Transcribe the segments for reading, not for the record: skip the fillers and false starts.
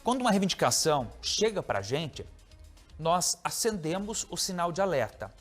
Quando uma reivindicação chega para a gente, nós acendemos o sinal de alerta.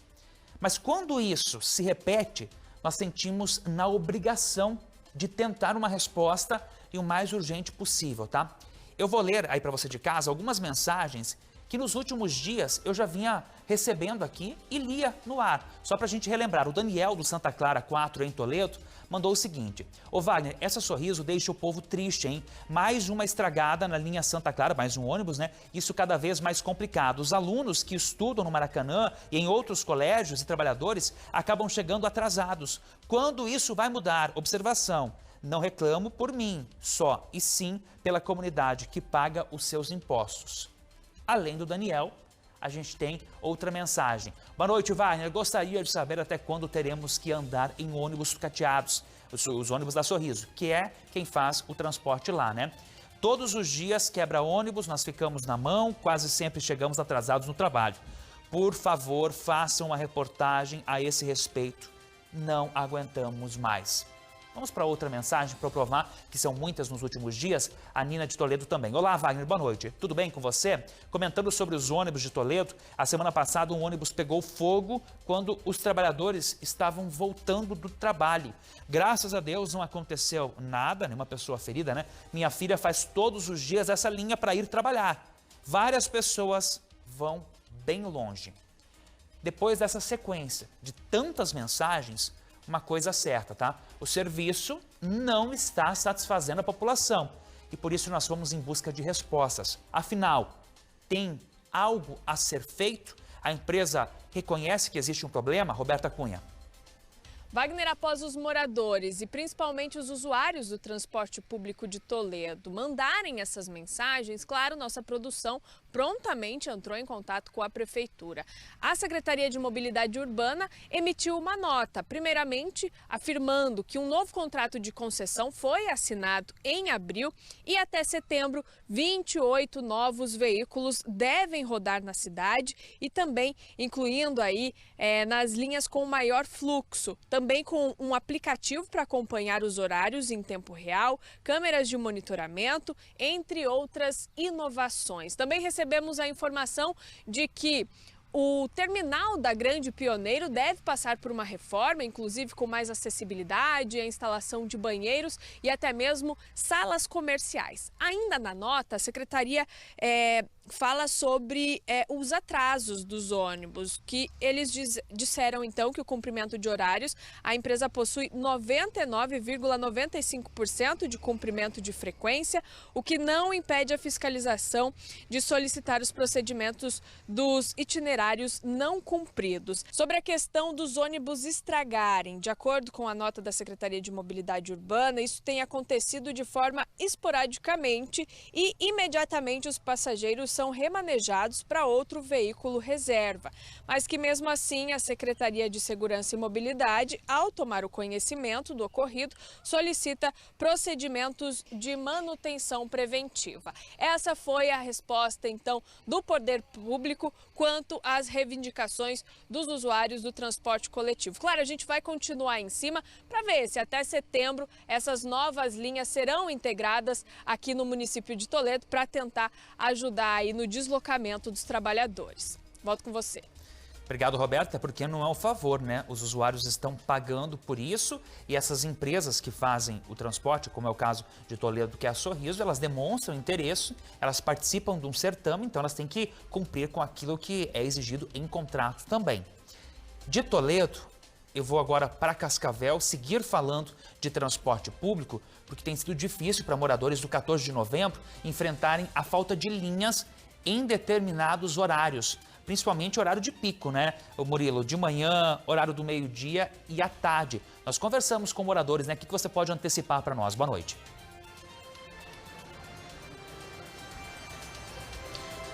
Mas quando isso se repete, nós sentimos na obrigação de tentar uma resposta e o mais urgente possível, tá? Eu vou ler aí para você de casa algumas mensagens que nos últimos dias eu já vinha recebendo aqui e lia no ar. Só para a gente relembrar, o Daniel do Santa Clara 4 em Toledo mandou o seguinte: ô Wagner, essa Sorriso deixa o povo triste, hein? Mais uma estragada na linha Santa Clara, mais um ônibus, né? Isso cada vez mais complicado. Os alunos que estudam no Maracanã e em outros colégios e trabalhadores acabam chegando atrasados. Quando isso vai mudar? Observação: não reclamo por mim só, e sim pela comunidade que paga os seus impostos. Além do Daniel, a gente tem outra mensagem. Boa noite, Wagner. Gostaria de saber até quando teremos que andar em ônibus sucateados, os ônibus da Sorriso, que é quem faz o transporte lá, né? Todos os dias quebra ônibus, nós ficamos na mão, quase sempre chegamos atrasados no trabalho. Por favor, façam uma reportagem a esse respeito. Não aguentamos mais. Vamos para outra mensagem para provar que são muitas nos últimos dias. A Nina de Toledo também. Olá, Wagner, boa noite. Tudo bem com você? Comentando sobre os ônibus de Toledo, a semana passada um ônibus pegou fogo quando os trabalhadores estavam voltando do trabalho. Graças a Deus não aconteceu nada, nenhuma pessoa ferida, né? Minha filha faz todos os dias essa linha para ir trabalhar. Várias pessoas vão bem longe. Depois dessa sequência de tantas mensagens, uma coisa certa, tá? O serviço não está satisfazendo a população e por isso nós vamos em busca de respostas. Afinal, tem algo a ser feito? A empresa reconhece que existe um problema? Roberta Cunha. Wagner, após os moradores e principalmente os usuários do transporte público de Toledo mandarem essas mensagens, claro, nossa produção prontamente entrou em contato com a Prefeitura. A Secretaria de Mobilidade Urbana emitiu uma nota, primeiramente afirmando que um novo contrato de concessão foi assinado em abril e até setembro 28 novos veículos devem rodar na cidade e também incluindo aí nas linhas com maior fluxo. Também com um aplicativo para acompanhar os horários em tempo real, câmeras de monitoramento, entre outras inovações. Também recebemos a informação de que o terminal da Grande Pioneiro deve passar por uma reforma, inclusive com mais acessibilidade, a instalação de banheiros e até mesmo salas comerciais. Ainda na nota, a Secretaria fala sobre os atrasos dos ônibus, que eles disseram então que o cumprimento de horários, a empresa possui 99,95% de cumprimento de frequência, o que não impede a fiscalização de solicitar os procedimentos dos itinerários não cumpridos. Sobre a questão dos ônibus estragarem, de acordo com a nota da Secretaria de Mobilidade Urbana, isso tem acontecido de forma esporadicamente e imediatamente os passageiros são remanejados para outro veículo reserva, mas que mesmo assim a Secretaria de Segurança e Mobilidade, ao tomar o conhecimento do ocorrido, solicita procedimentos de manutenção preventiva. Essa foi a resposta então do poder público quanto às reivindicações dos usuários do transporte coletivo. Claro, a gente vai continuar em cima para ver se até setembro essas novas linhas serão integradas aqui no município de Toledo para tentar ajudar aí no deslocamento dos trabalhadores. Volto com você. Obrigado, Roberta, porque não é um favor, né? Os usuários estão pagando por isso e essas empresas que fazem o transporte, como é o caso de Toledo, que é a Sorriso, elas demonstram interesse, elas participam de um certame, então elas têm que cumprir com aquilo que é exigido em contrato também. De Toledo, eu vou agora para Cascavel seguir falando de transporte público, porque tem sido difícil para moradores do 14 de novembro enfrentarem a falta de linhas em determinados horários, principalmente horário de pico, né, Murilo? De manhã, horário do meio-dia e à tarde. Nós conversamos com moradores, né? O que você pode antecipar para nós? Boa noite.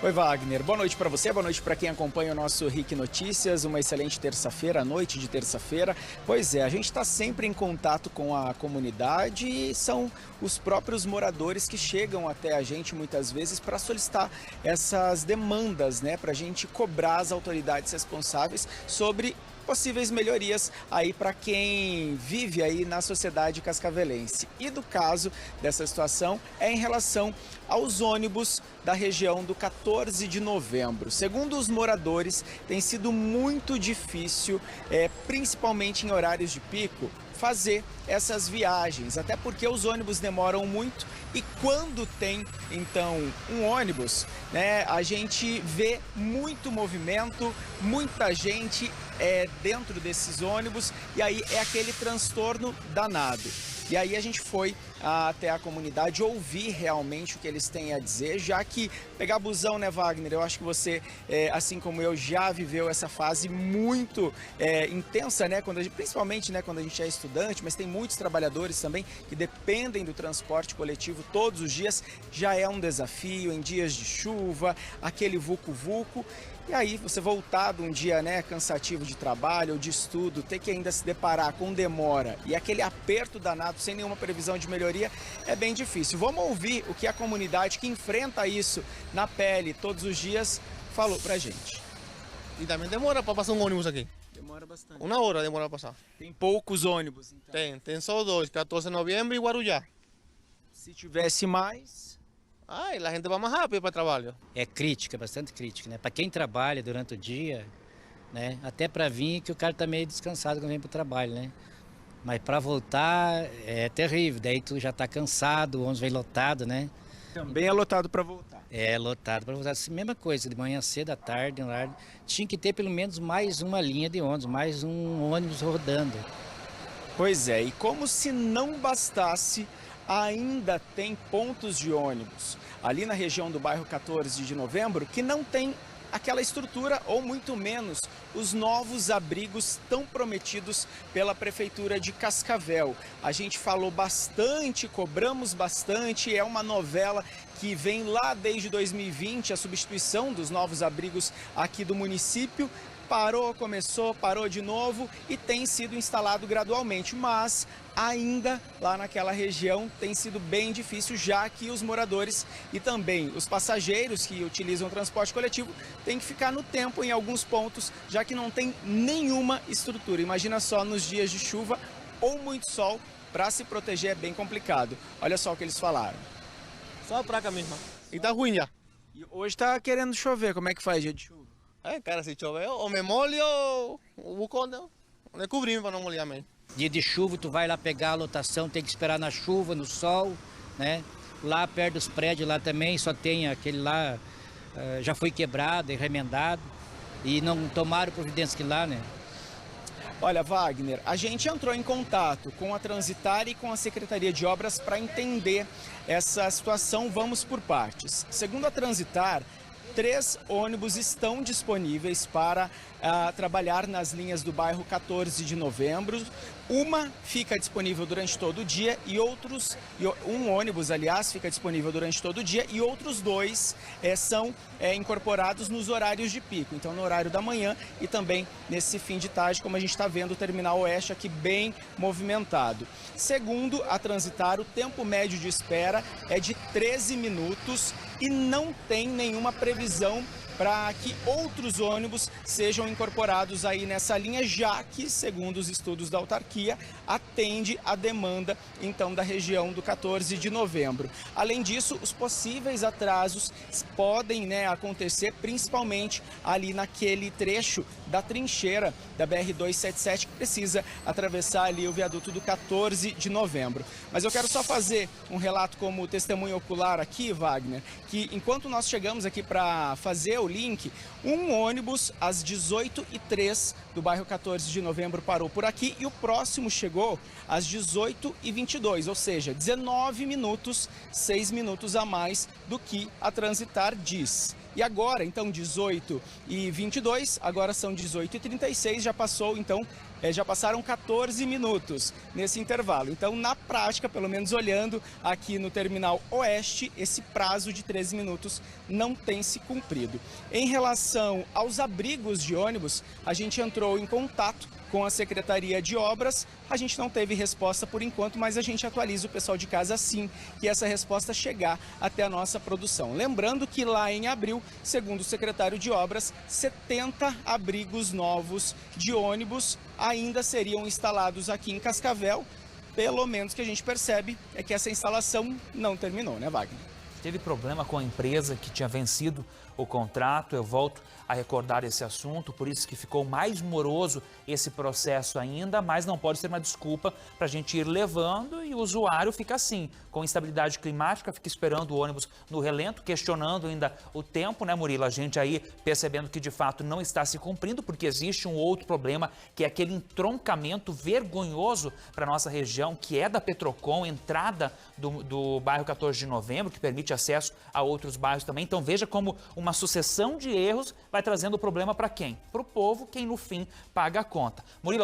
Oi, Wagner. Boa noite para você, boa noite para quem acompanha o nosso RIC Notícias. Uma excelente terça-feira, noite de terça-feira. Pois é, a gente está sempre em contato com a comunidade e são os próprios moradores que chegam até a gente muitas vezes para solicitar essas demandas, né? Para a gente cobrar as autoridades responsáveis sobre possíveis melhorias aí para quem vive aí na sociedade cascavelense. E do caso dessa situação é em relação aos ônibus da região do 14 de novembro. Segundo os moradores, tem sido muito difícil, principalmente em horários de pico, fazer essas viagens, até porque os ônibus demoram muito e quando tem então um ônibus, né, a gente vê muito movimento, muita gente dentro desses ônibus e aí é aquele transtorno danado. E aí a gente foi até a comunidade ouvir realmente o que eles têm a dizer, já que pegar busão, né, Wagner? Eu acho que você, assim como eu, já viveu essa fase muito intensa, né? Principalmente, né, quando a gente é estudante, mas tem muitos trabalhadores também que dependem do transporte coletivo todos os dias. Já é um desafio em dias de chuva, aquele vucu-vucu. E aí, você voltado um dia, né, cansativo de trabalho ou de estudo, ter que ainda se deparar com demora e aquele aperto danado sem nenhuma previsão de melhoria é bem difícil. Vamos ouvir o que a comunidade que enfrenta isso na pele todos os dias falou pra gente. E também demora para passar um ônibus aqui. Demora bastante. 1 hora demora para passar. Tem poucos ônibus, então. Tem só 2, 14 de novembro e Guarujá. Se tivesse mais... Ah, e a gente vai mais rápido para o trabalho. É crítica, bastante crítica, né? Para quem trabalha durante o dia, né? Até para vir que o cara tá meio descansado quando vem para o trabalho, né? Mas para voltar é terrível, daí tu já tá cansado, o ônibus vem lotado, né? Também é lotado para voltar. É lotado para voltar. Mesma coisa, de manhã cedo, à tarde, horário. Tinha que ter pelo menos mais uma linha de ônibus, mais um ônibus rodando. Pois é, e como se não bastasse, ainda tem pontos de ônibus ali na região do bairro 14 de novembro que não tem aquela estrutura ou muito menos os novos abrigos tão prometidos pela Prefeitura de Cascavel. A gente falou bastante, cobramos bastante, é uma novela que vem lá desde 2020, a substituição dos novos abrigos aqui do município. Parou, começou, parou de novo e tem sido instalado gradualmente, mas ainda lá naquela região tem sido bem difícil, já que os moradores e também os passageiros que utilizam o transporte coletivo têm que ficar no tempo em alguns pontos, já que não tem nenhuma estrutura. Imagina só nos dias de chuva ou muito sol, para se proteger é bem complicado. Olha só o que eles falaram. Só a praca mesmo. E tá ruim já. E hoje tá querendo chover, como é que faz dia de chuva? Cara, se chover, ou me molho ou o bucão não cobrimos para não molhar mesmo. Dia de chuva, tu vai lá pegar a lotação, tem que esperar na chuva, no sol, né? Lá perto dos prédios, lá também, só tem aquele lá, já foi quebrado e remendado, e não tomaram providência que lá, né? Olha, Wagner, a gente entrou em contato com a Transitar e com a Secretaria de Obras para entender essa situação. Vamos por partes. Segundo a Transitar, 3 ônibus estão disponíveis para trabalhar nas linhas do bairro 14 de novembro. Uma fica disponível durante todo o dia e um ônibus, aliás, fica disponível durante todo o dia e outros 2 são incorporados nos horários de pico. Então, no horário da manhã e também nesse fim de tarde, como a gente está vendo o Terminal Oeste aqui bem movimentado. Segundo a Transitar, o tempo médio de espera é de 13 minutos e não tem nenhuma previsão para que outros ônibus sejam incorporados aí nessa linha, já que, segundo os estudos da autarquia, atende a demanda, então, da região do 14 de novembro. Além disso, os possíveis atrasos podem, né, acontecer, principalmente ali naquele trecho da trincheira da BR-277, que precisa atravessar ali o viaduto do 14 de novembro. Mas eu quero só fazer um relato como testemunho ocular aqui, Wagner, que enquanto nós chegamos aqui para fazer o link, um ônibus às 18h03 do bairro 14 de novembro parou por aqui e o próximo chegou às 18h22, ou seja, 19 minutos, 6 minutos a mais do que a Transitar diz. E agora, então, 18h22, agora são 18h36, já passou, então, já passaram 14 minutos nesse intervalo. Então, na prática, pelo menos olhando aqui no Terminal Oeste, esse prazo de 13 minutos não tem se cumprido. Em relação aos abrigos de ônibus, a gente entrou em contato com a Secretaria de Obras. A gente não teve resposta por enquanto, mas a gente atualiza o pessoal de casa assim que essa resposta chegar até a nossa produção. Lembrando que lá em abril, segundo o secretário de Obras, 70 abrigos novos de ônibus ainda seriam instalados aqui em Cascavel. Pelo menos que a gente percebe é que essa instalação não terminou, né, Wagner? Teve problema com a empresa que tinha vencido o contrato, eu volto a recordar esse assunto, por isso que ficou mais moroso esse processo ainda, mas não pode ser uma desculpa para a gente ir levando e o usuário fica assim, com instabilidade climática, fica esperando o ônibus no relento, questionando ainda o tempo, né, Murilo? A gente aí percebendo que de fato não está se cumprindo, porque existe um outro problema, que é aquele entroncamento vergonhoso para a nossa região, que é da Petrocon, entrada do bairro 14 de Novembro, que permite acesso a outros bairros também. Então veja como uma sucessão de erros vai trazendo problema para quem? Para o povo, quem no fim paga a conta. Murilo,